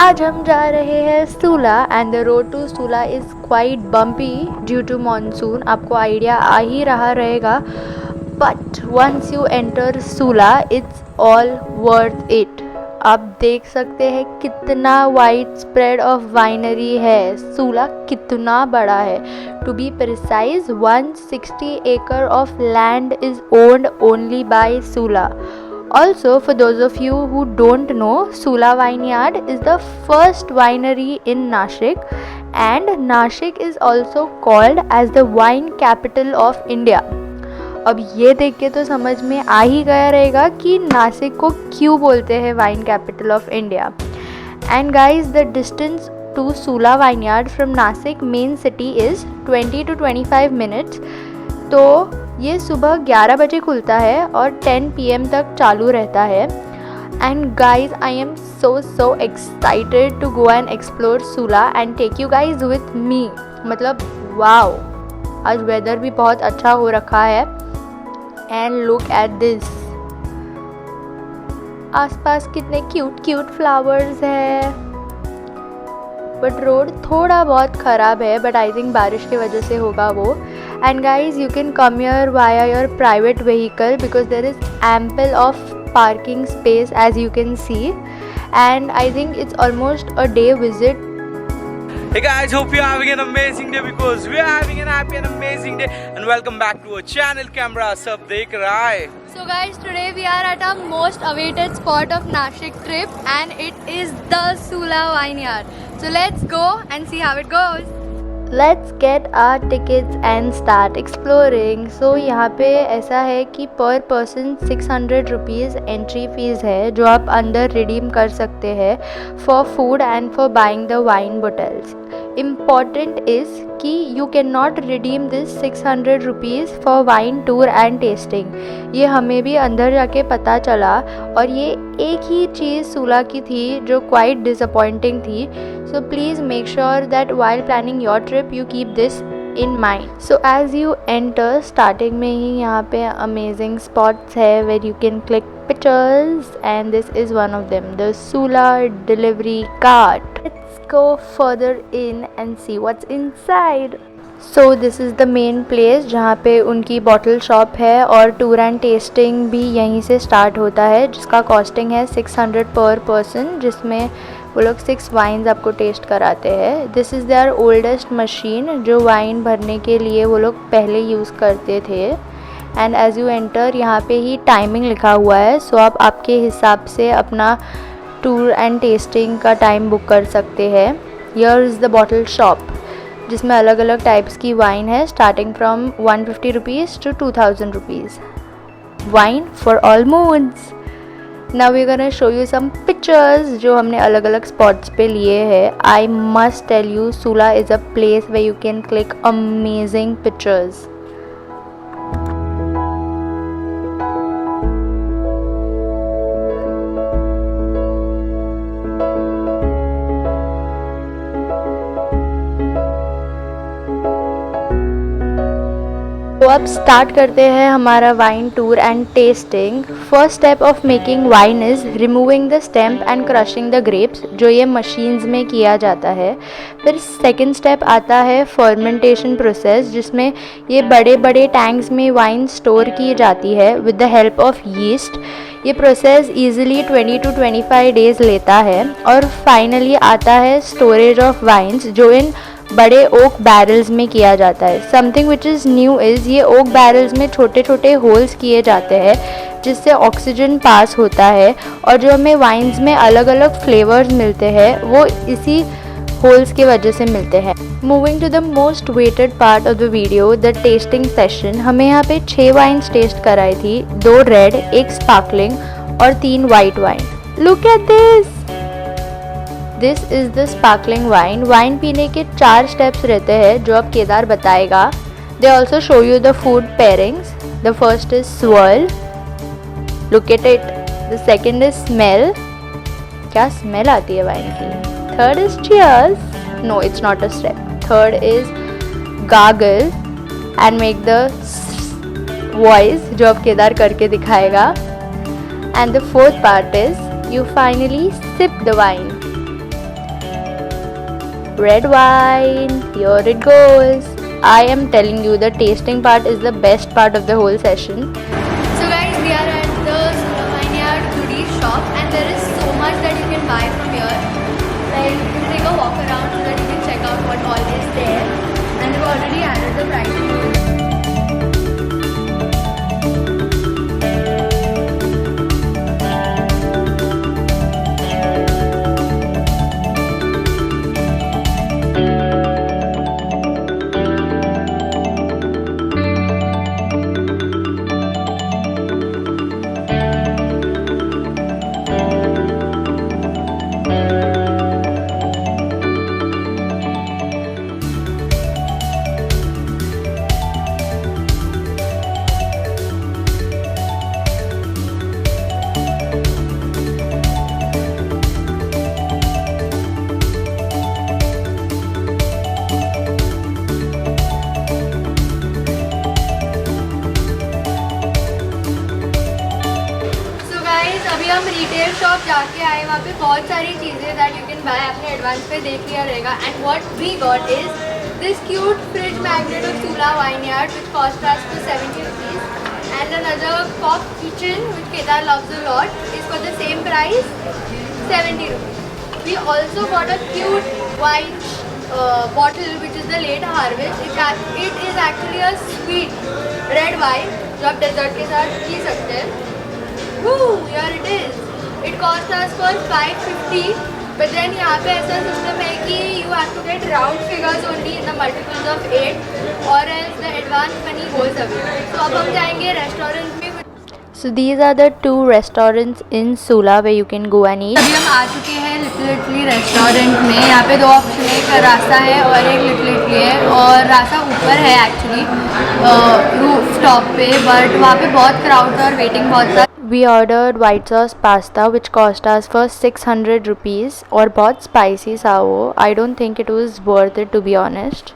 आज हम जा रहे हैं Sula and the road to Sula is quite bumpy due to monsoon. आपको आइडिया आ ही रहा रहेगा, but once you enter Sula it's all worth it. आप देख सकते हैं कितना वाइड स्प्रेड ऑफ वाइनरी है, सूला कितना बड़ा है। To be precise 160 acre of land is owned only by Sula. Also, for those of you who don't know, Sula Vineyard is the first winery in Nashik, and Nashik is also called as the wine capital of India. अब ये देख के तो समझ में आ ही गया रहेगा कि नासिक को क्यों बोलते हैं wine capital of India. And guys the distance to Sula vineyard from Nashik main city is 20 to 25 minutes। तो ये सुबह 11 बजे खुलता है और 10 PM तक चालू रहता है। And guys I am so excited to go and explore Sula and take you guys with me. मतलब वाओ, आज वेदर भी बहुत अच्छा हो रखा है। एंड लुक एट दिस, आसपास कितने क्यूट फ्लावर्स है। बट रोड थोड़ा बहुत ख़राब है, बट आई थिंक बारिश की वजह से होगा वो। And guys you can come here via your private vehicle because there is ample of parking space as you can see. And I think it's almost a day visit. Hey guys, hope you're having an amazing day because we're having an happy and amazing day, and welcome back to our channel Camera Sab Dekh Raha Hai. So guys, today we are at our most awaited spot of Nashik trip and it is the Sula Vineyard. So let's go and see how it goes. Let's get our tickets and start exploring. So यहाँ पे ऐसा है कि पर person 600 rupees entry fees है जो आप अंदर रिडीम कर सकते हैं for food and for buying the wine bottles. Important is कि you can not redeem this 600 rupees for wine tour and tasting. ये हमें भी अंदर जाके पता चला और ये एक ही चीज़ सूला की थी जो क्वाइट डिसअपॉइंटिंग थी। So please make sure that while planning your trip you keep this in mind. So as you enter, starting में ही यहाँ पे amazing spots है where you can click pictures and this is one of them, the Sula delivery cart. Let's go further in and see what's inside. So this is the main place जहाँ पे उनकी bottle shop है और tour and testing भी यहीं से start होता है जिसका कॉस्टिंग है 600 पर पर्सन, जिसमें वो लोग 6 वाइन्स आपको टेस्ट कराते हैं। This is their oldest machine जो वाइन भरने के लिए वो लोग पहले यूज़ करते थे। एंड एज़ यू एंटर यहाँ पे ही टाइमिंग लिखा हुआ है, सो आप आपके हिसाब से अपना टूर एंड टेस्टिंग का टाइम बुक कर सकते हैं। Here is the bottle shop जिसमें अलग अलग टाइप्स की वाइन है starting from 150 rupees to 2000 rupees. Wine for all moods. Now we're gonna show you some pictures जो हमने अलग अलग स्पॉट्स पे लिए हैं। I must tell you, Sula is a place where you can click amazing pictures. तो अब start करते हैं हमारा wine tour and testing. First step of making wine is removing the stamp and crushing the grapes, जो ये machines में किया जाता है। फिर सेकंड स्टेप आता है फर्मेंटेशन प्रोसेस, जिसमें ये बड़े बड़े टैंक्स में वाइन स्टोर की जाती है with the help of yeast. ये प्रोसेस ईजिली 20 to 25 डेज़ लेता है। और फाइनली आता है स्टोरेज ऑफ वाइन्स जो इन बड़े ओक बैरल्स में किया जाता है। Something which is new is ये ओक बैरल्स में छोटे छोटे होल्स किए जाते हैं जिससे ऑक्सीजन पास होता है और जो हमें वाइन्स में अलग अलग फ्लेवर्स मिलते हैं वो इसी होल्स की वजह से मिलते हैं। Moving to the most waited part of the video, the tasting session. हमें यहाँ पे 6 वाइन्स टेस्ट कराई थी, 2 रेड, 1 स्पार्कलिंग और 3 white wine. Look at this, this is the sparkling wine. Wine पीने के 4 स्टेप्स रहते हैं जो अब केदार बताएगा। They also show you the food pairings. The first is swirl, look at it. The second is smell, क्या smell आती है वाइन की। Third is cheers, no it's not a step. Third is gargle and make the voice जो अब केदार करके दिखाएगा। And the fourth part is you finally sip the wine. red wine. Here it goes. I am telling you, the tasting part is the best part of the whole session. So guys, we are at the Sula Vineyard goodies shop and there is so much that you can buy from here. Like, you can take a walk around so that you can check out what all is there. And we've already added the prices. अभी हम retail shop जाके आए, वहाँ पे बहुत सारी चीज़ें that you can buy, आपने एडवांस पे देख लिया रहेगा. And what we got is this cute fridge magnet of Sula Vineyard which cost us to 70 rupees, and another pop kitchen which Kedar loves a lot is for the same price, 70 rupees. We also got a cute wine bottle which is the late harvest. It is actually a sweet red wine जो आप desert के साथ P सकते हैं. Woo! Here it is. It cost us for 550, but then यहाँ पे ऐसा system है कि you have to get round figures only in the multiples of 8 or else the advance money goes away. So अब हम जाएंगे रेस्टोरेंट में. So these are the two restaurants in Sula where you can go and eat. अभी हम आ चुके हैं little Italy restaurant में. यहाँ पे दो ऑप्शन है, एक रासा है और एक लिटिल इटली है. और रासा ऊपर है एक्चुअली रूफ टॉप पे, बट वहाँ पे बहुत क्राउड था और वेटिंग बहुत था. We ordered white sauce pasta which cost us for 600 rupees और बहुत spicy था वो. I don't think it was worth it to be honest.